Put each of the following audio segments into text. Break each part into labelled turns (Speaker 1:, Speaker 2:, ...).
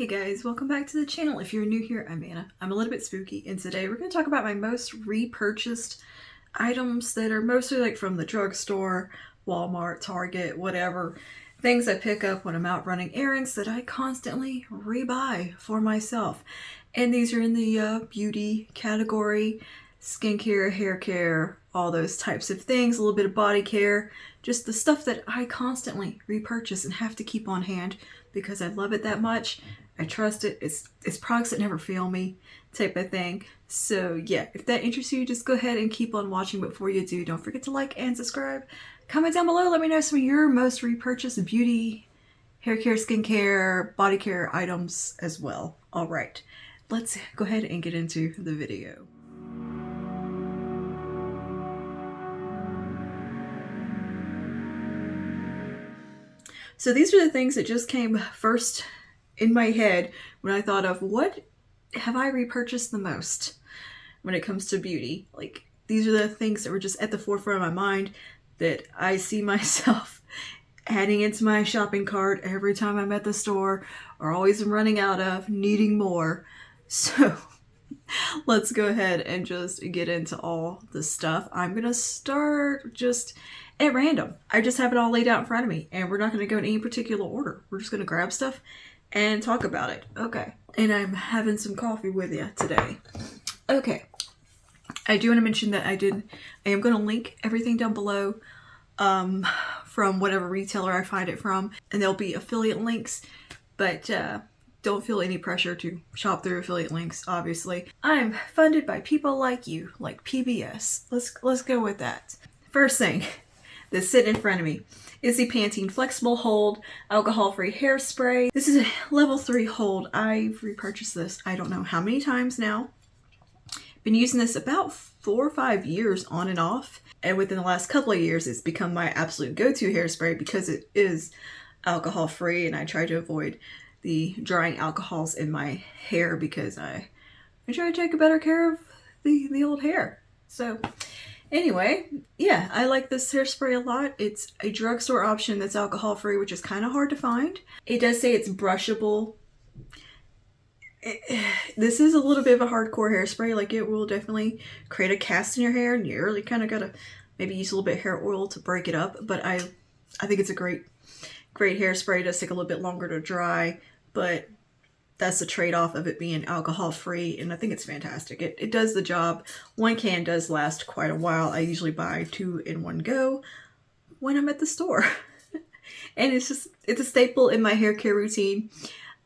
Speaker 1: Hey guys, welcome back to the channel. If you're new here, I'm Anna. I'm a little bit spooky, and today we're going to talk about my most repurchased items that are mostly like from the drugstore, Walmart, Target, whatever. Things I pick up when I'm out running errands that I constantly rebuy for myself. And these are in the beauty category, skincare, hair care, all those types of things, a little bit of body care, just the stuff that I constantly repurchase and have to keep on hand because I love it that much. I trust it. It's products that never fail me type of thing. So yeah, if that interests you, just go ahead and keep on watching. Before you do, don't forget to like and subscribe. Comment down below. Let me know some of your most repurchased beauty, hair care, skincare, body care items as well. All right, let's go ahead and get into the video. So these are the things that just came first in my head when I thought of what have I repurchased the most when it comes to beauty. Like, these are the things that were just at the forefront of my mind that I see myself adding into my shopping cart every time I'm at the store, or always running out of, needing more. So let's go ahead and just get into all the stuff. I'm gonna start just at random. I just have it all laid out in front of me, and we're not gonna go in any particular order. We're just gonna grab stuff and talk about it. Okay. And I'm having some coffee with you today. Okay. I do want to mention that I am going to link everything down below from whatever retailer I find it from, and there'll be affiliate links, but don't feel any pressure to shop through affiliate links, obviously. I'm funded by people like you, like PBS. Let's go with that. First thing that's sitting in front of me is the Pantene Flexible Hold Alcohol-Free Hairspray. This is a level 3 hold. I've repurchased this I don't know how many times now. Been using this about 4 or 5 years on and off. And within the last couple of years, it's become my absolute go-to hairspray because it is alcohol-free, and I try to avoid the drying alcohols in my hair because I try to take a better care of the old hair. So anyway, yeah, I like this hairspray a lot. It's a drugstore option that's alcohol-free, which is kind of hard to find. It does say it's brushable. This is a little bit of a hardcore hairspray. Like, it will definitely create a cast in your hair, and you really kind of gotta maybe use a little bit of hair oil to break it up. But I think it's a great hairspray. It does take a little bit longer to dry, but that's the trade-off of it being alcohol-free, and I think it's fantastic. It does the job. One can does last quite a while. I usually buy 2 in one go when I'm at the store. And it's a staple in my hair care routine.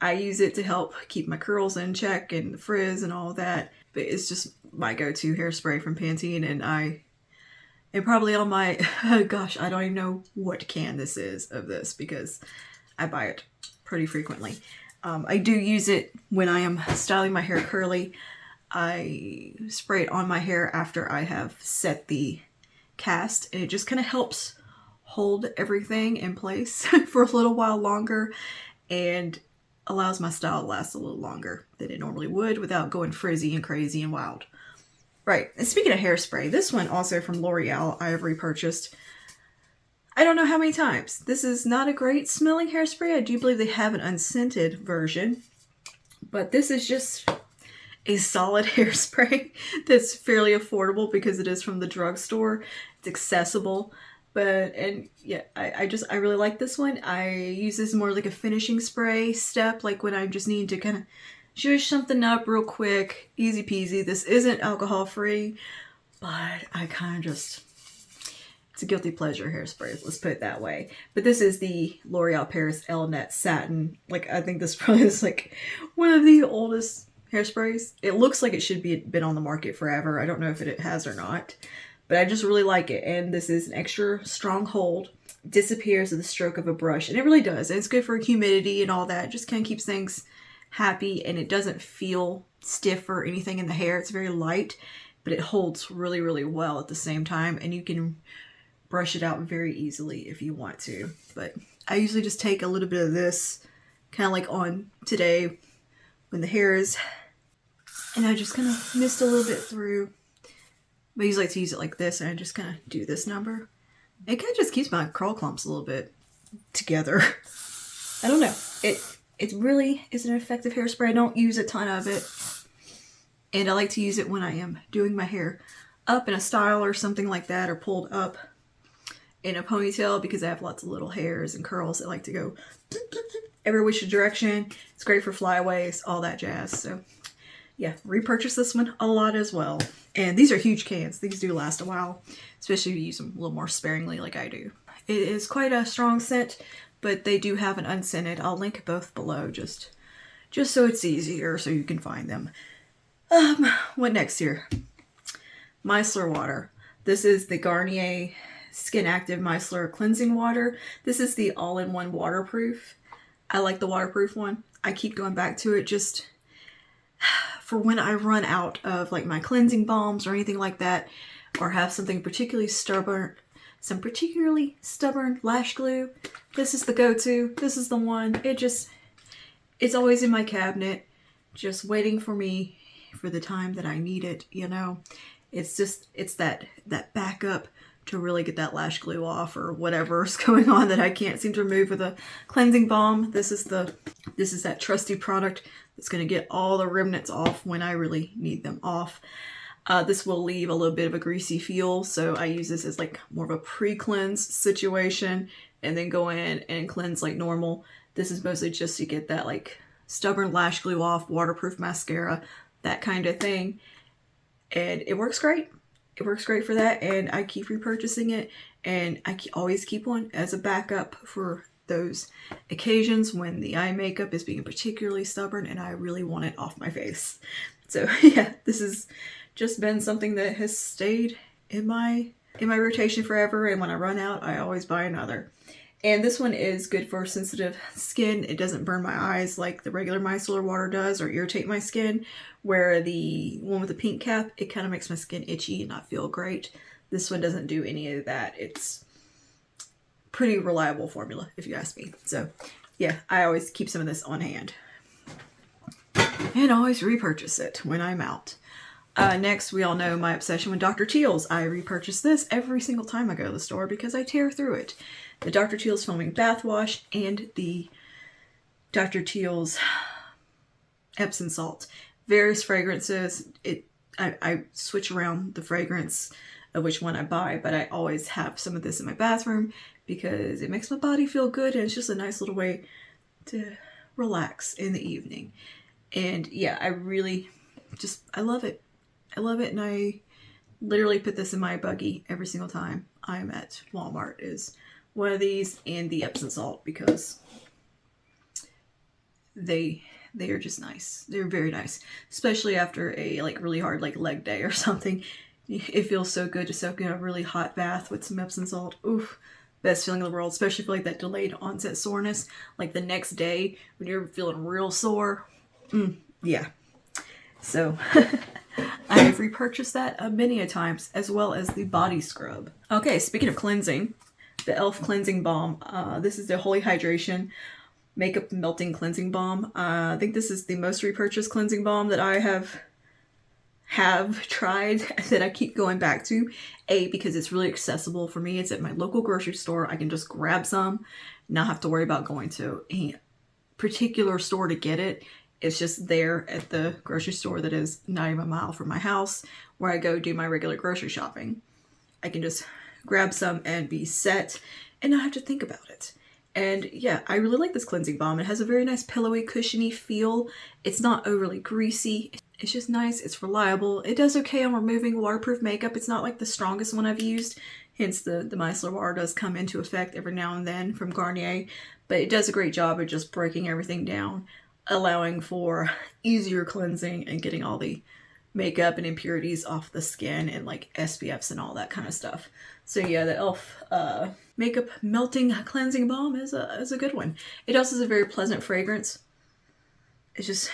Speaker 1: I use it to help keep my curls in check and the frizz and all that. But it's just my go-to hairspray from Pantene, and probably on my, oh gosh, I don't even know what can this is of this because I buy it pretty frequently. I do use it when I am styling my hair curly. I spray it on my hair after I have set the cast, and it just kind of helps hold everything in place for a little while longer and allows my style to last a little longer than it normally would without going frizzy and crazy and wild. Right, and speaking of hairspray, this one also from L'Oreal I have repurchased I don't know how many times. This is not a great smelling hairspray. I do believe they have an unscented version, but this is just a solid hairspray that's fairly affordable because it is from the drugstore. It's accessible, and yeah, I really like this one. I use this more like a finishing spray step, like when I'm just needing to kind of zhuzh something up real quick, easy peasy. This isn't alcohol free, but I kind of just, it's a guilty pleasure hairspray, let's put it that way. But this is the L'Oreal Paris Elle Net Satin. Like, I think this probably is like one of the oldest hairsprays. It looks like it should be been on the market forever. I don't know if it has or not, but I just really like it. And this is an extra strong hold. It disappears at the stroke of a brush, and it really does. And it's good for humidity and all that. It just kind of keeps things happy, and it doesn't feel stiff or anything in the hair. It's very light, but it holds really, really well at the same time, and you can brush it out very easily if you want to. But I usually just take a little bit of this, kind of like on today when the hair is, and I just kind of mist a little bit through. But I usually like to use it like this, and I just kind of do this number. It kind of just keeps my curl clumps a little bit together. I don't know. It really is an effective hairspray. I don't use a ton of it. And I like to use it when I am doing my hair up in a style or something like that, or pulled up in a ponytail, because I have lots of little hairs and curls that like to go every which direction. It's great for flyaways, all that jazz. So yeah, repurchase this one a lot as well. And these are huge cans. These do last a while, especially if you use them a little more sparingly like I do. It is quite a strong scent, but they do have an unscented. I'll link both below just so it's easier so you can find them. What next here? Micellar water. This is the Garnier Skin Active Micellar Cleansing Water. This is the all-in-one waterproof. I like the waterproof one. I keep going back to it just for when I run out of like my cleansing balms or anything like that, or have something particularly stubborn, some particularly stubborn lash glue. This is the go-to. This is the one. It's always in my cabinet, just waiting for me for the time that I need it, you know. It's that backup to really get that lash glue off or whatever's going on that I can't seem to remove with a cleansing balm. This is that trusty product that's going to get all the remnants off when I really need them off. This will leave a little bit of a greasy feel, so I use this as like more of a pre-cleanse situation and then go in and cleanse like normal. This is mostly just to get that like stubborn lash glue off, waterproof mascara, that kind of thing. And it works great. It works great for that, and I keep repurchasing it, and I always keep one as a backup for those occasions when the eye makeup is being particularly stubborn and I really want it off my face. So yeah, this has just been something that has stayed in my rotation forever, and when I run out, I always buy another. And this one is good for sensitive skin. It doesn't burn my eyes like the regular micellar water does or irritate my skin, where the one with the pink cap, it kind of makes my skin itchy and not feel great. This one doesn't do any of that. It's pretty reliable formula, if you ask me. So yeah, I always keep some of this on hand and always repurchase it when I'm out. Next, we all know my obsession with Dr. Teal's. I repurchase this every single time I go to the store because I tear through it. The Dr. Teal's Foaming Bath Wash and the Dr. Teal's Epsom Salt. Various fragrances. I switch around the fragrance of which one I buy, but I always have some of this in my bathroom because it makes my body feel good, and it's just a nice little way to relax in the evening. And yeah, I love it. I love it, and I literally put this in my buggy every single time I'm at Walmart, is one of these and the Epsom salt, because they are just nice. They're very nice, especially after a like really hard like leg day or something. It feels so good to soak in a really hot bath with some Epsom salt. Oof, best feeling in the world, especially for like that delayed onset soreness, like the next day when you're feeling real sore. Yeah. So I have repurchased that many a times, as well as the body scrub. Okay, speaking of cleansing, the e.l.f. Cleansing Balm. This is the Holy Hydration Makeup Melting Cleansing Balm. I think this is the most repurchased cleansing balm that I have tried, that I keep going back to. Because it's really accessible for me. It's at my local grocery store. I can just grab some, not have to worry about going to a particular store to get it. It's just there at the grocery store that is not even a mile from my house, where I go do my regular grocery shopping. I can just grab some and be set and not have to think about it. And yeah, I really like this cleansing balm. It has a very nice pillowy, cushiony feel. It's not overly greasy. It's just nice. It's reliable. It does okay on removing waterproof makeup. It's not like the strongest one I've used. Hence the micellar water does come into effect every now and then from Garnier. But it does a great job of just breaking everything down, allowing for easier cleansing and getting all the makeup and impurities off the skin, and like SPFs and all that kind of stuff. So yeah, the e.l.f. Makeup Melting Cleansing Balm is a good one. It also has a very pleasant fragrance. It's just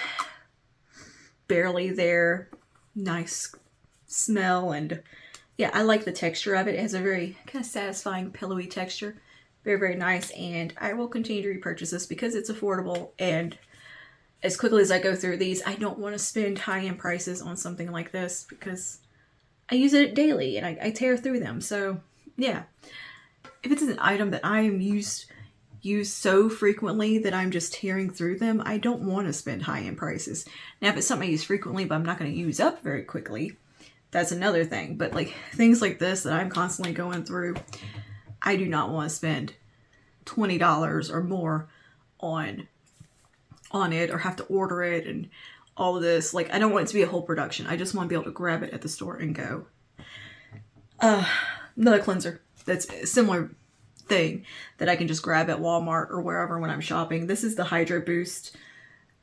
Speaker 1: barely there. Nice smell, and yeah, I like the texture of it. It has a very kind of satisfying, pillowy texture. Very, very nice, and I will continue to repurchase this because it's affordable, and as quickly as I go through these, I don't want to spend high-end prices on something like this because I use it daily and I tear through them. So yeah, if it's an item that I am used use so frequently that I'm just tearing through them, I don't want to spend high-end prices. Now, if it's something I use frequently, but I'm not going to use up very quickly, that's another thing. But like things like this that I'm constantly going through, I do not want to spend $20 or more on it, or have to order it and all of this. Like, I don't want it to be a whole production. I just want to be able to grab it at the store and go. Another cleanser that's a similar thing that I can just grab at Walmart or wherever when I'm shopping. This is the Hydro Boost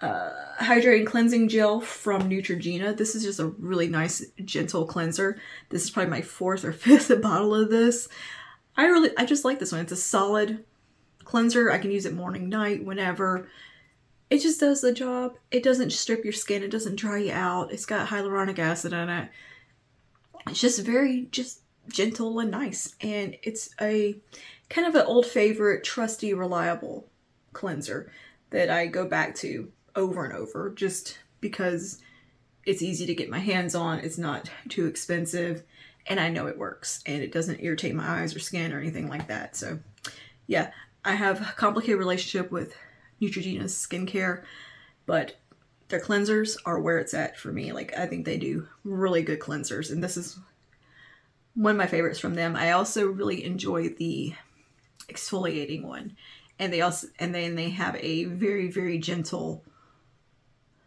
Speaker 1: Hydrating Cleansing Gel from Neutrogena. This is just a really nice, gentle cleanser. This is probably my 4th or 5th bottle of this. I just like this one. It's a solid cleanser. I can use it morning, night, whenever. It just does the job. It doesn't strip your skin. It doesn't dry you out. It's got hyaluronic acid in it. It's just very gentle and nice. And it's a kind of an old favorite, trusty, reliable cleanser that I go back to over and over just because it's easy to get my hands on. It's not too expensive. And I know it works. And it doesn't irritate my eyes or skin or anything like that. So yeah, I have a complicated relationship with Neutrogena's skincare, but their cleansers are where it's at for me. Like, I think they do really good cleansers, and this is one of my favorites from them. I also really enjoy the exfoliating one, and then they have a very, very gentle,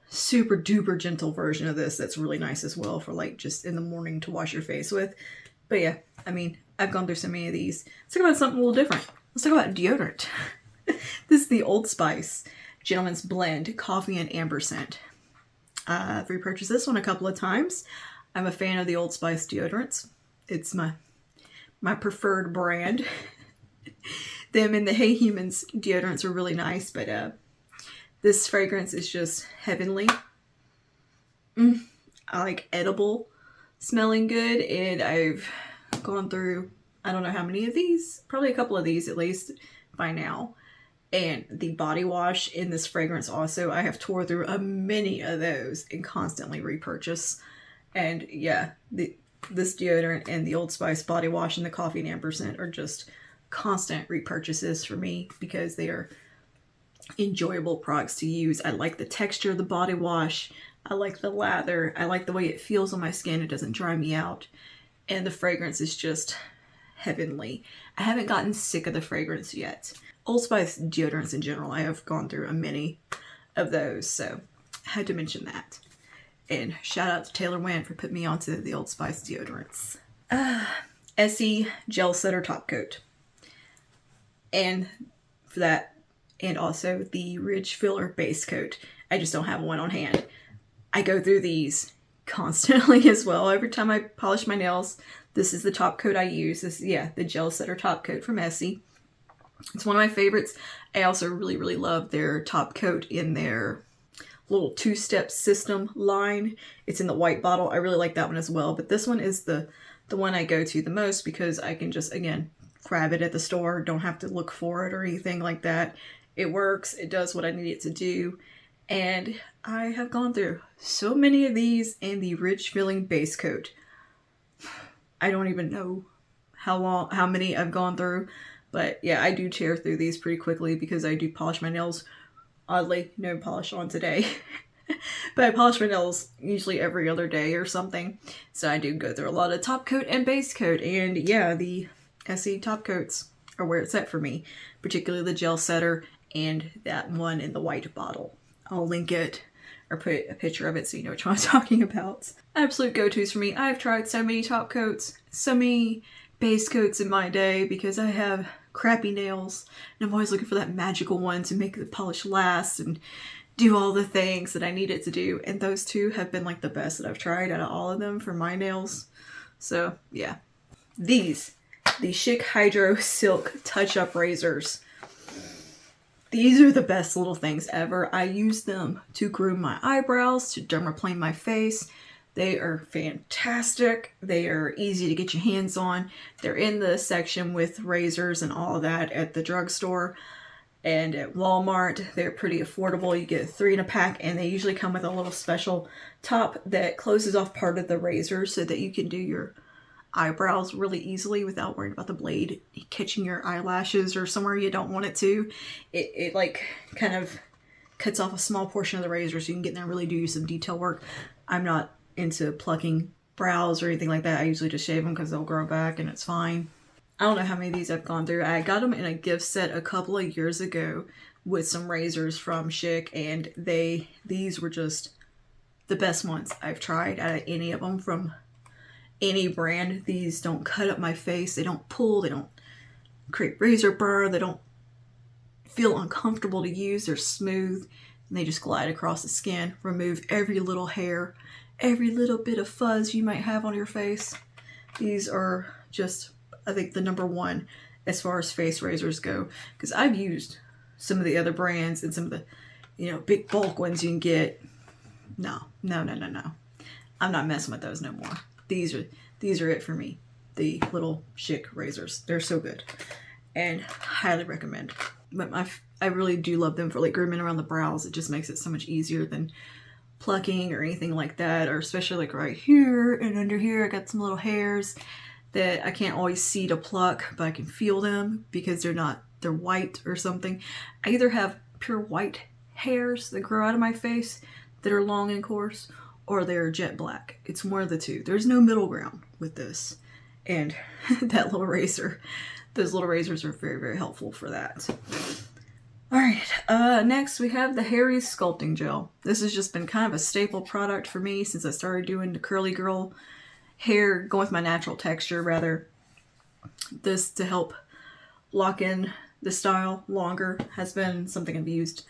Speaker 1: super duper gentle version of this that's really nice as well for like just in the morning to wash your face with. But yeah, I mean, I've gone through so many of these. Let's talk about something a little different. Let's talk about deodorant. This is the Old Spice Gentleman's Blend Coffee and Amber Scent. I've repurchased this one a couple of times. I'm a fan of the Old Spice deodorants. It's my preferred brand. Them and the Hey Humans deodorants are really nice, but this fragrance is just heavenly. I like edible smelling good, and I've gone through, I don't know how many of these, probably a couple of these at least by now. And the body wash in this fragrance also, I have tore through many of those and constantly repurchase. And yeah, this deodorant and the Old Spice body wash and the Coffee and Amber Scent are just constant repurchases for me because they are enjoyable products to use. I like the texture of the body wash. I like the lather. I like the way it feels on my skin. It doesn't dry me out. And the fragrance is just heavenly. I haven't gotten sick of the fragrance yet. Old Spice deodorants in general, I have gone through many of those, so I had to mention that. And shout out to Taylor Wan for putting me onto the Old Spice deodorants. Essie Gel Setter Top Coat. And for that, and also the Ridge Filler Base Coat. I just don't have one on hand. I go through these constantly as well. Every time I polish my nails, this is the top coat I use. This, yeah, the Gel Setter Top Coat from Essie. It's one of my favorites. I also really, really love their top coat in their little 2-step system line. It's in the white bottle. I really like that one as well. But this one is the one I go to the most because I can just, again, grab it at the store. Don't have to look for it or anything like that. It works. It does what I need it to do. And I have gone through so many of these and the Ridge Filling Base Coat. I don't even know how many I've gone through. But yeah, I do tear through these pretty quickly because I do polish my nails. Oddly, no polish on today. But I polish my nails usually every other day or something. So I do go through a lot of top coat and base coat. And yeah, the Essie top coats are where it's at for me. Particularly the Gel Setter and that one in the white bottle. I'll link it or put a picture of it so you know which one I'm talking about. Absolute go-tos for me. I've tried so many top coats, so many base coats in my day because I have crappy nails and I'm always looking for that magical one to make the polish last and do all the things that I need it to do. And those two have been like the best that I've tried out of all of them for my nails. So yeah, the Schick Hydro Silk Touch-Up Razors. These are the best little things ever. I use them to groom my eyebrows, to dermaplane my face. They are fantastic. They are easy to get your hands on. They're in the section with razors and all of that at the drugstore. And at Walmart, they're pretty affordable. You get 3 in a pack, and they usually come with a little special top that closes off part of the razor so that you can do your eyebrows really easily without worrying about the blade catching your eyelashes or somewhere you don't want it to. It like kind of cuts off a small portion of the razor so you can get in there and really do some detail work. I'm not into plucking brows or anything like that. I usually just shave them because they'll grow back and it's fine. I don't know how many of these I've gone through. I got them in a gift set a couple of years ago with some razors from Schick, and these were just the best ones I've tried out of any of them from any brand. These don't cut up my face, they don't pull, they don't create razor burn, they don't feel uncomfortable to use, they're smooth, and they just glide across the skin, remove every little hair, every little bit of fuzz you might have on your face. These are just, I think, the number one as far as face razors go, because I've used some of the other brands and some of the, big bulk ones you can get. No. I'm not messing with those no more. These are it for me. The little Schick razors. They're so good. And highly recommend. But I really do love them for like grooming around the brows. It just makes it so much easier than plucking or anything like that. Or especially like right here and under here, I got some little hairs that I can't always see to pluck, but I can feel them because they're white or something. I either have pure white hairs that grow out of my face that are long and coarse, or they're jet black. It's one of the two. There's no middle ground with this. And that little razor, those little razors are very, very helpful for that. All right, next we have the Harry's Sculpting Gel. This has just been kind of a staple product for me since I started doing the curly girl hair, going with my natural texture rather. This to help lock in the style longer has been something I've used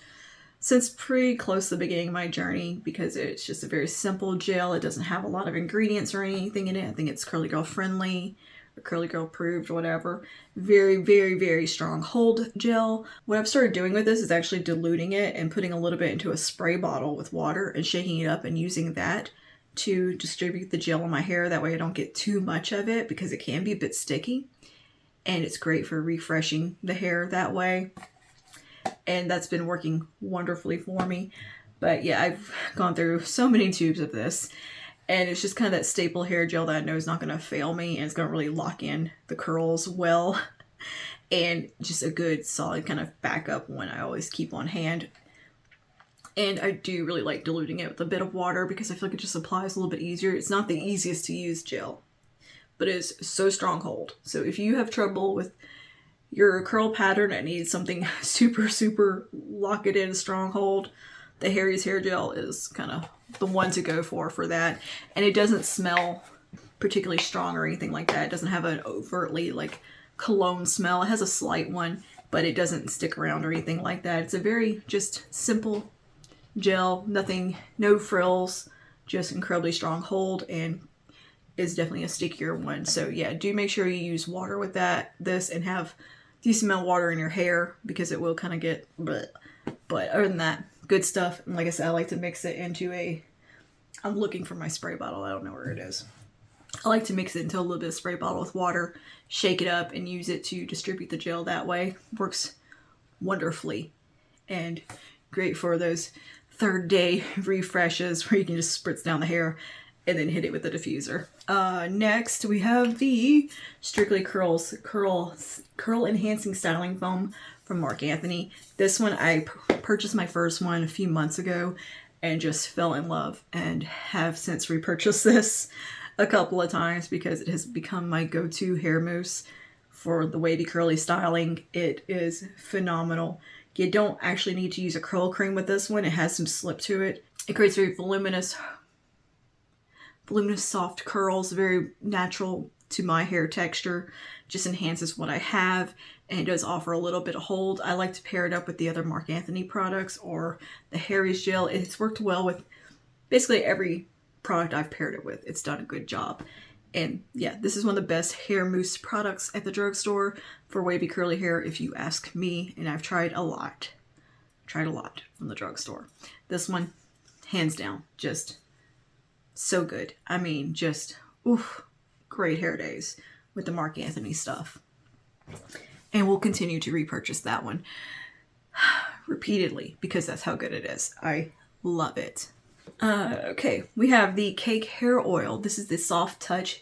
Speaker 1: since pretty close to the beginning of my journey because it's just a very simple gel. It doesn't have a lot of ingredients or anything in it. I think it's curly girl friendly or curly girl approved or whatever. Very, very, very strong hold gel. What I've started doing with this is actually diluting it and putting a little bit into a spray bottle with water and shaking it up and using that to distribute the gel on my hair. That way I don't get too much of it because it can be a bit sticky. And it's great for refreshing the hair that way. And that's been working wonderfully for me. But yeah, I've gone through so many tubes of this. And it's just kind of that staple hair gel that I know is not going to fail me. And it's going to really lock in the curls well. And just a good solid kind of backup one I always keep on hand. And I do really like diluting it with a bit of water because I feel like it just applies a little bit easier. It's not the easiest to use gel, but it is so strong hold. So if you have trouble with your curl pattern and need something super, super lock it in strong hold, the Harry's hair gel is kind of the one to go for that. And it doesn't smell particularly strong or anything like that. It doesn't have an overtly like cologne smell. It has a slight one, but it doesn't stick around or anything like that. It's a very just simple gel, no frills, just incredibly strong hold, and is definitely a stickier one. So yeah, do make sure you use water with this and have decent amount of water in your hair because it will kind of get bleh. But other than that, good stuff. And like I said, I like to mix it into I'm looking for my spray bottle. I don't know where it is. I like to mix it into a little bit of spray bottle with water, shake it up, and use it to distribute the gel that way. Works wonderfully and great for those third day refreshes where you can just spritz down the hair and then hit it with the diffuser. Next, we have the Strictly Curl Enhancing Styling Foam from Marc Anthony. This one, I purchased my first one a few months ago and just fell in love and have since repurchased this a couple of times because it has become my go-to hair mousse for the wavy curly styling. It is phenomenal. You don't actually need to use a curl cream with this one. It has some slip to it. It creates very voluminous soft curls, very natural to my hair texture. Just enhances what I have, and it does offer a little bit of hold. I like to pair it up with the other Marc Anthony products or the Harry's gel. It's worked well with basically every product I've paired it with. It's done a good job. And yeah, this is one of the best hair mousse products at the drugstore for wavy curly hair if you ask me, and I've tried a lot from the drugstore. This one, hands down, just so good. I mean, just, oof, great hair days with the Marc Anthony stuff. And we'll continue to repurchase that one repeatedly because that's how good it is. I love it. Okay, we have the Cake Hair Oil. This is the Soft Touch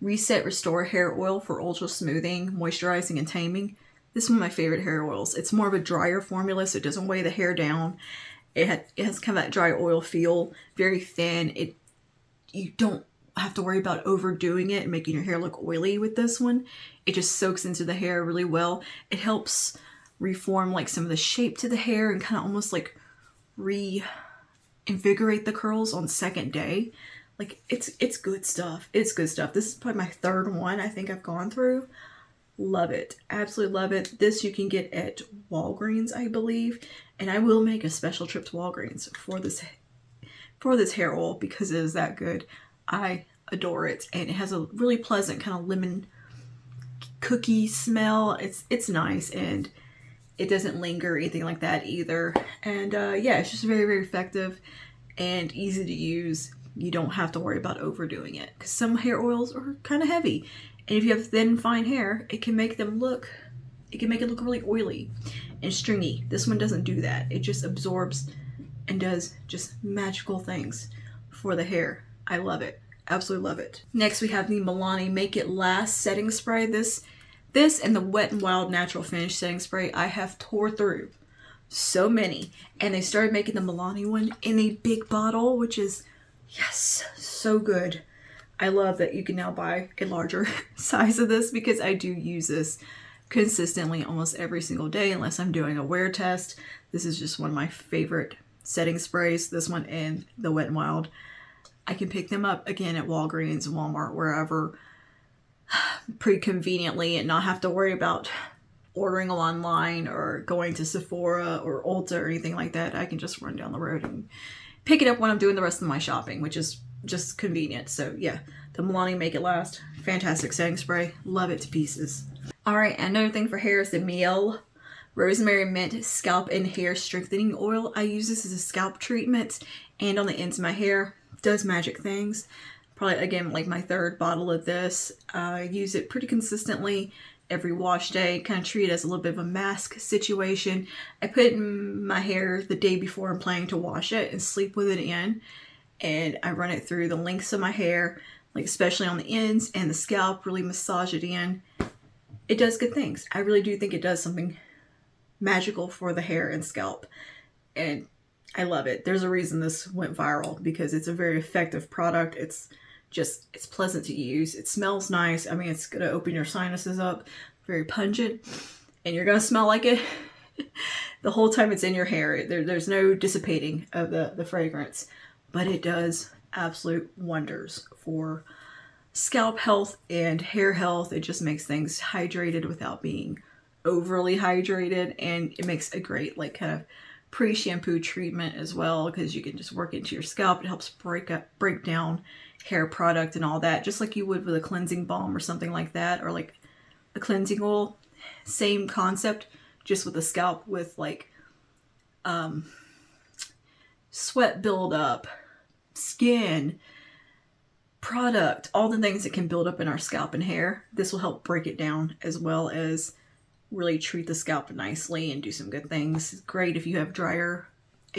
Speaker 1: Reset Restore Hair Oil for ultra smoothing, moisturizing, and taming. This is one of my favorite hair oils. It's more of a drier formula, so it doesn't weigh the hair down. It has kind of that dry oil feel, very thin. You don't have to worry about overdoing it and making your hair look oily with this one. It just soaks into the hair really well. It helps reform like some of the shape to the hair and kind of almost like reinvigorate the curls on second day. Like it's good stuff. It's good stuff. This is probably my third one I think I've gone through. Love it. Absolutely love it. This you can get at Walgreens, I believe. And I will make a special trip to Walgreens for this hair oil because it is that good. I adore it. And it has a really pleasant kind of lemon cookie smell. It's nice, and it doesn't linger or anything like that either. And yeah, it's just very, very effective and easy to use. You don't have to worry about overdoing it because some hair oils are kind of heavy. And if you have thin, fine hair, it can make it look really oily and stringy. This one doesn't do that. It just absorbs and does just magical things for the hair. I love it. Absolutely love it. Next, we have the Milani Make It Last setting spray. This and the Wet n Wild Natural Finish setting spray I have tore through so many. And they started making the Milani one in a big bottle, which is, yes, so good. I love that you can now buy a larger size of this because I do use this consistently almost every single day unless I'm doing a wear test. This is just one of my favorite setting sprays, this one and the Wet n Wild. I can pick them up again at Walgreens, Walmart, wherever, pretty conveniently, and not have to worry about ordering online or going to Sephora or Ulta or anything like that. I can just run down the road and pick it up when I'm doing the rest of my shopping, which is just convenient. So yeah, the Milani Make It Last, fantastic setting spray. Love it to pieces. All right, another thing for hair is the Mielle Rosemary Mint Scalp and Hair Strengthening Oil. I use this as a scalp treatment and on the ends of my hair. Does magic things. Probably, again, like my third bottle of this. I use it pretty consistently every wash day. Kind of treat it as a little bit of a mask situation. I put it in my hair the day before I'm planning to wash it and sleep with it in. And I run it through the lengths of my hair, like especially on the ends and the scalp, really massage it in. It does good things. I really do think it does something magical for the hair and scalp. And I love it. There's a reason this went viral because it's a very effective product. It's pleasant to use. It smells nice. I mean, it's going to open your sinuses up, very pungent, and you're going to smell like it the whole time it's in your hair. There's no dissipating of the fragrance, but it does absolute wonders for scalp health and hair health. It just makes things hydrated without being overly hydrated, and it makes a great like kind of pre-shampoo treatment as well because you can just work into your scalp. It helps break down hair product and all that, just like you would with a cleansing balm or something like that, or like a cleansing oil. Same concept, just with the scalp, with like sweat buildup, skin, product, all the things that can build up in our scalp and hair. This will help break it down as well as really treat the scalp nicely and do some good things. It's great if you have a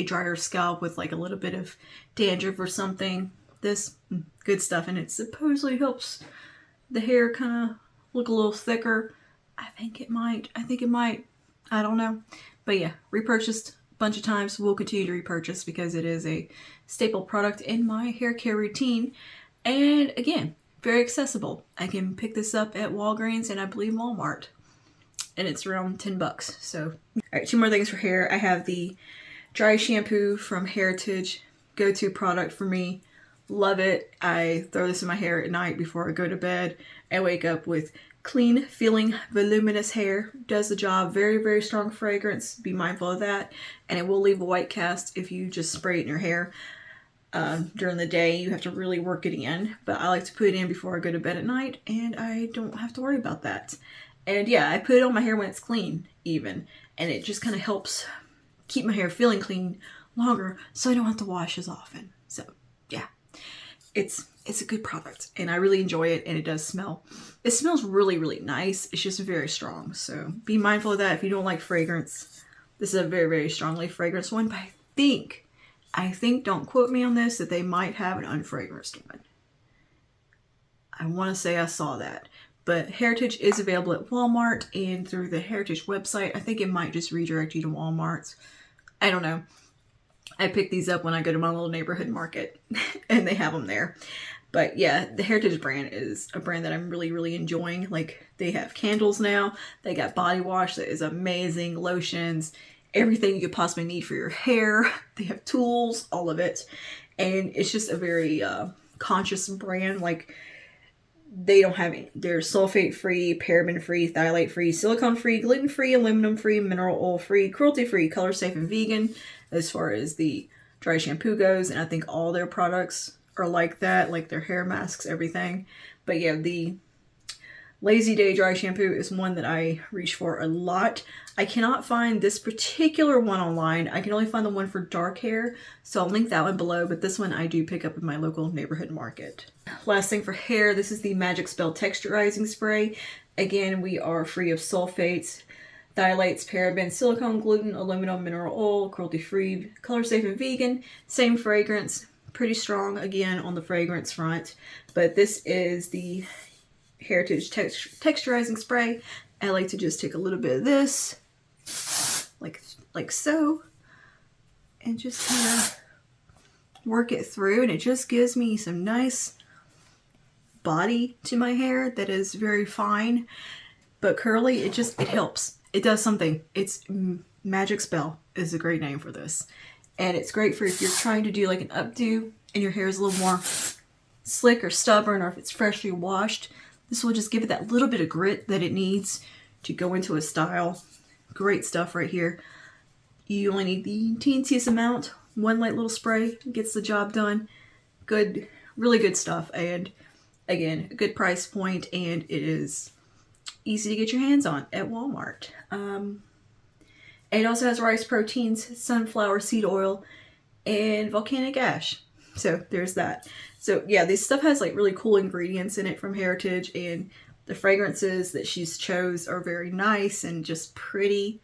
Speaker 1: drier scalp with like a little bit of dandruff or something. This, good stuff. And it supposedly helps the hair kind of look a little thicker. I think it might. I don't know. But yeah, repurchased a bunch of times. We'll continue to repurchase because it is a staple product in my hair care routine. And again, very accessible. I can pick this up at Walgreens and I believe Walmart. And it's around $10. So, all right, two more things for hair. I have the dry shampoo from Heritage, go-to product for me. Love it. I throw this in my hair at night before I go to bed. I wake up with clean feeling, voluminous hair. Does the job. Very, very strong fragrance. Be mindful of that. And it will leave a white cast if you just spray it in your hair. During the day, you have to really work it in. But I like to put it in before I go to bed at night, and I don't have to worry about that. And yeah, I put it on my hair when it's clean even. And it just kind of helps keep my hair feeling clean longer so I don't have to wash as often. So yeah, it's a good product and I really enjoy it, and it does smell. It smells really, really nice. It's just very strong. So be mindful of that if you don't like fragrance. This is a very, very strongly fragranced one, but I think, don't quote me on this, that they might have an unfragranced one. I want to say I saw that. But Heritage is available at Walmart and through the Heritage website. I think it might just redirect you to Walmart's. I don't know. I pick these up when I go to my little neighborhood market and they have them there. But yeah, the Heritage brand is a brand that I'm really, really enjoying. Like, they have candles now. They got body wash that is amazing. Lotions, everything you could possibly need for your hair. They have tools, all of it. And it's just a very conscious brand. Like, they don't have any. They're sulfate-free, paraben-free, phthalate-free, silicone-free, gluten-free, aluminum-free, mineral oil-free, cruelty-free, color-safe, and vegan as far as the dry shampoo goes. And I think all their products are like that, like their hair masks, everything. But yeah, the Lazy Day dry shampoo is one that I reach for a lot. I cannot find this particular one online. I can only find the one for dark hair, so I'll link that one below, but this one I do pick up in my local neighborhood market. Last thing for hair, this is the Magic Spell Texturizing Spray. Again, we are free of sulfates, phthalates, parabens, silicone, gluten, aluminum, mineral oil, cruelty-free, color-safe, and vegan. Same fragrance, pretty strong again on the fragrance front, but this is the Heritage Texturizing Spray. I like to just take a little bit of this, like so, and just kind of work it through, and it just gives me some nice body to my hair that is very fine but curly. It helps. It does something. It's Magic Spell is a great name for this, and it's great for if you're trying to do like an updo and your hair is a little more slick or stubborn, or if it's freshly washed. This will just give it that little bit of grit that it needs to go into a style. Great stuff right here. You only need the teensiest amount. One light little spray gets the job done. Good, really good stuff. And again, a good price point, and it is easy to get your hands on at Walmart. It also has rice proteins, sunflower seed oil, and volcanic ash. So there's that. So yeah, this stuff has like really cool ingredients in it from Heritage, and the fragrances that she's chose are very nice and just pretty,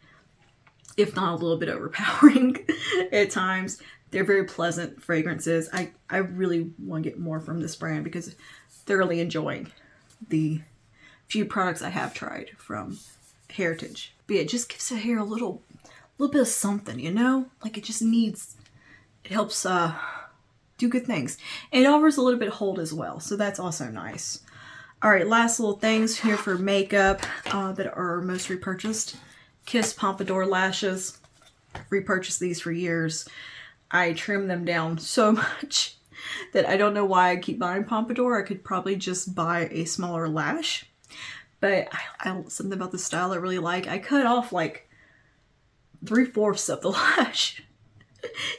Speaker 1: if not a little bit overpowering at times. They're very pleasant fragrances. I really want to get more from this brand because I'm thoroughly enjoying the few products I have tried from Heritage. But yeah, it just gives the hair a little bit of something, you know? Like, it just needs, it helps do good things. And it offers a little bit of hold as well, so that's also nice. Alright, last little things here for makeup that are most repurchased. Kiss Pompadour lashes. Repurchased these for years. I trim them down so much that I don't know why I keep buying Pompadour. I could probably just buy a smaller lash. But something about the style I really like. I cut off like 3/4 of the lash.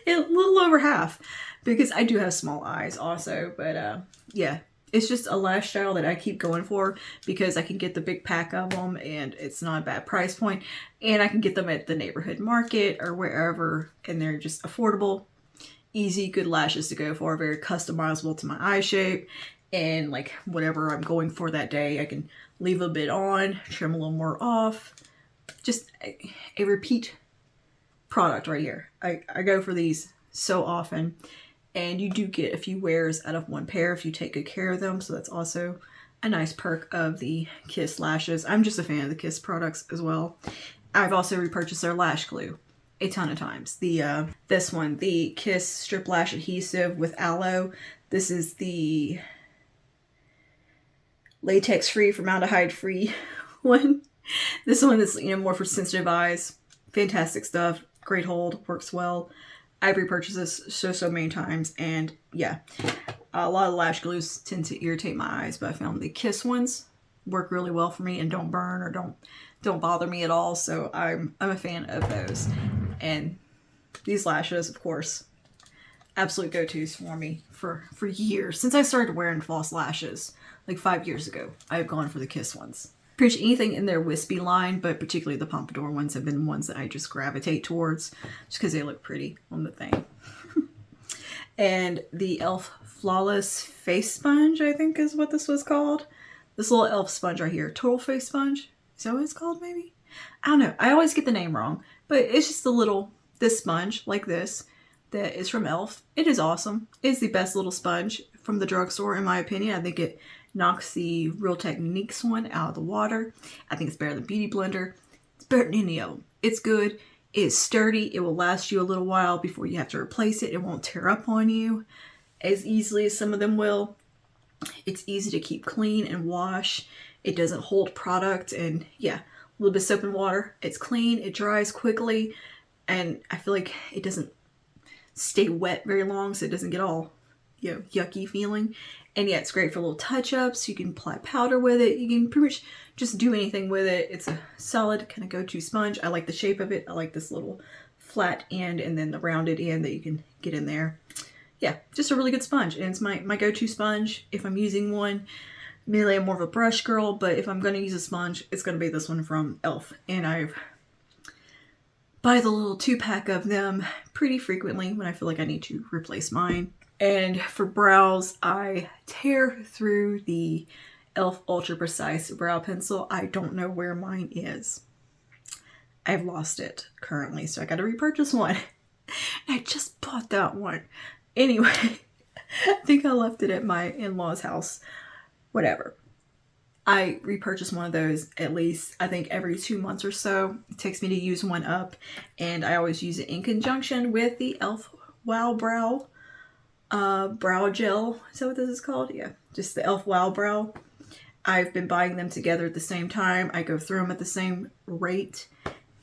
Speaker 1: A little over half. Because I do have small eyes also. But yeah, it's just a lash style that I keep going for because I can get the big pack of them and it's not a bad price point. And I can get them at the neighborhood market or wherever, and they're just affordable, easy, good lashes to go for, very customizable to my eye shape. And like whatever I'm going for that day, I can leave a bit on, trim a little more off. Just a repeat product right here. I go for these so often. And you do get a few wears out of one pair if you take good care of them. So that's also a nice perk of the Kiss lashes. I'm just a fan of the Kiss products as well. I've also repurchased their lash glue a ton of times. This one, the Kiss Strip Lash Adhesive with Aloe. This is the latex-free, formaldehyde-free one. This one is, more for sensitive eyes. Fantastic stuff. Great hold. Works well. I've repurchased this so many times, and yeah, a lot of lash glues tend to irritate my eyes, but I found the Kiss ones work really well for me and don't burn or don't bother me at all. So I'm a fan of those. And these lashes, of course, absolute go-tos for me for years. Since I started wearing false lashes, like 5 years ago, I've gone for the Kiss ones. Pretty much anything in their wispy line, but particularly the Pompadour ones have been ones that I just gravitate towards just because they look pretty on the thing. And the e.l.f. Flawless Face Sponge, I think is what this was called. This little e.l.f. sponge right here. Total Face Sponge? Is that what it's called, maybe? I don't know. I always get the name wrong. But it's just this sponge, like this, that is from e.l.f. It is awesome. It's the best little sponge from the drugstore, in my opinion. I think it knocks the Real Techniques one out of the water. I think it's better than Beauty Blender. It's better than any of them. It's good. It's sturdy. It will last you a little while before you have to replace it. It won't tear up on you as easily as some of them will. It's easy to keep clean and wash. It doesn't hold product, and yeah, a little bit of soap and water. It's clean. It dries quickly, and I feel like it doesn't stay wet very long, so it doesn't get all, you know, yucky feeling. And yeah, it's great for little touch-ups. You can apply powder with it. You can pretty much just do anything with it. It's a solid kind of go-to sponge. I like the shape of it. I like this little flat end and then the rounded end that you can get in there. Yeah, just a really good sponge. And it's my go-to sponge if I'm using one. Mainly I'm more of a brush girl, but if I'm going to use a sponge, it's going to be this one from e.l.f. And I buy the little 2-pack of them pretty frequently when I feel like I need to replace mine. And for brows, I tear through the e.l.f. Ultra Precise Brow Pencil. I don't know where mine is. I've lost it currently, so I gotta repurchase one. I just bought that one. Anyway, I think I left it at my in-laws' house. Whatever. I repurchase one of those at least, I think, every 2 months or so. It takes me to use one up, and I always use it in conjunction with the e.l.f. Wow Brow brow gel. Is that what this is called? Yeah, just the e.l.f. Wow Brow. I've been buying them together at the same time. I go through them at the same rate,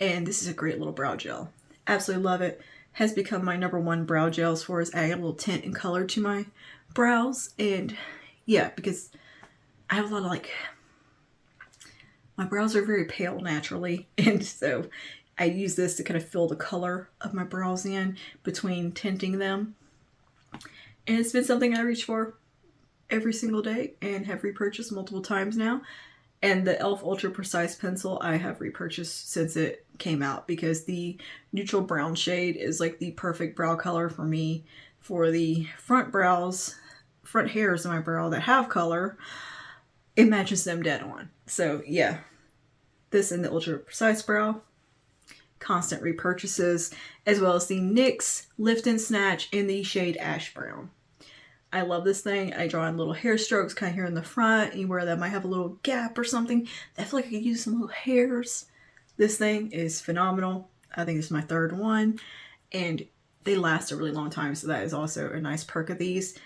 Speaker 1: and this is a great little brow gel. Absolutely love it. Has become my #1 brow gel as far as adding a little tint and color to my brows. And yeah, because I have a lot of my brows are very pale naturally, and so I use this to kind of fill the color of my brows in between tinting them. And it's been something I reach for every single day and have repurchased multiple times now. And the e.l.f. Ultra Precise Pencil I have repurchased since it came out, because the neutral brown shade is like the perfect brow color for me for the front brows, front hairs of my brow that have color. It matches them dead on. So yeah, this and the Ultra Precise Brow, constant repurchases, as well as the NYX Lift and Snatch in the shade Ash Brown. I love this thing. I draw in little hair strokes kind of here in the front, anywhere that might have a little gap or something. I feel like I could use some little hairs. This thing is phenomenal. I think this is my 3rd one, and they last a really long time, so that is also a nice perk of these.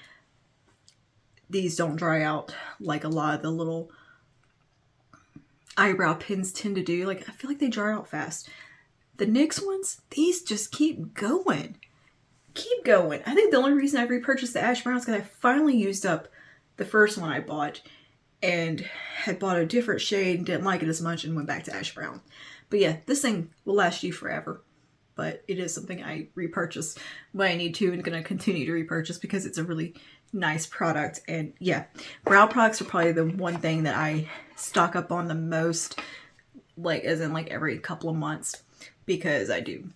Speaker 1: These don't dry out like a lot of the little eyebrow pins tend to do. Like, I feel like they dry out fast. The NYX ones, these just keep going. Keep going. I think the only reason I've repurchased the Ash Brown is because I finally used up the first one I bought and had bought a different shade and didn't like it as much and went back to Ash Brown. But yeah, this thing will last you forever. But it is something I repurchase when I need to, and going to continue to repurchase because it's a really nice product. And yeah, brow products are probably the one thing that I stock up on the most, like as in like every couple of months, because I do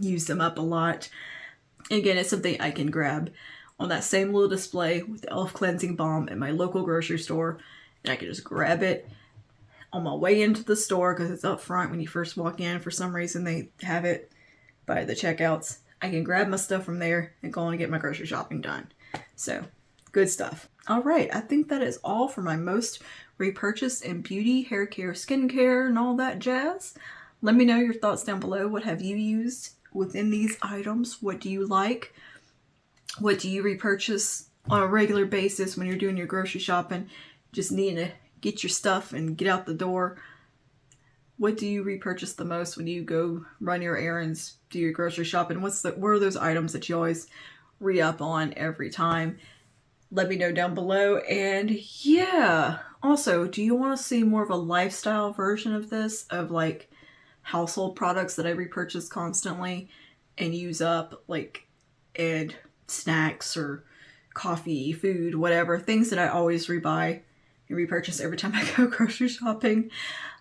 Speaker 1: use them up a lot. And again, it's something I can grab on that same little display with the e.l.f. Cleansing Balm at my local grocery store, and I can just grab it on my way into the store because it's up front when you first walk in. For some reason, they have it by the checkouts. I can grab my stuff from there and go on and get my grocery shopping done. So, good stuff. All right, I think that is all for my most repurchased in beauty, hair care, skincare, and all that jazz. Let me know your thoughts down below. What have you used within these items? What do you like? What do you repurchase on a regular basis when you're doing your grocery shopping? Just needing to get your stuff and get out the door. What do you repurchase the most when you go run your errands, do your grocery shopping? What are those items that you always re-up on every time? Let me know down below. And yeah, also, do you want to see more of a lifestyle version of this, of like household products that I repurchase constantly and use up, like, and snacks or coffee, food, whatever, things that I always rebuy and repurchase every time I go grocery shopping?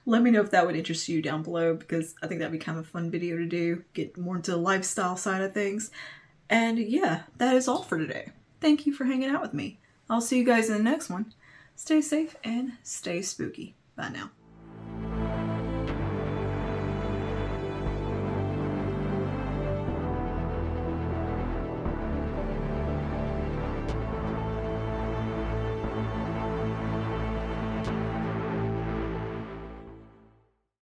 Speaker 1: Let me know if that would interest you down below, because I think that'd be kind of a fun video to do, get more into the lifestyle side of things. And yeah, that is all for today. Thank you for hanging out with me. I'll see you guys in the next one. Stay safe and stay spooky. Bye now.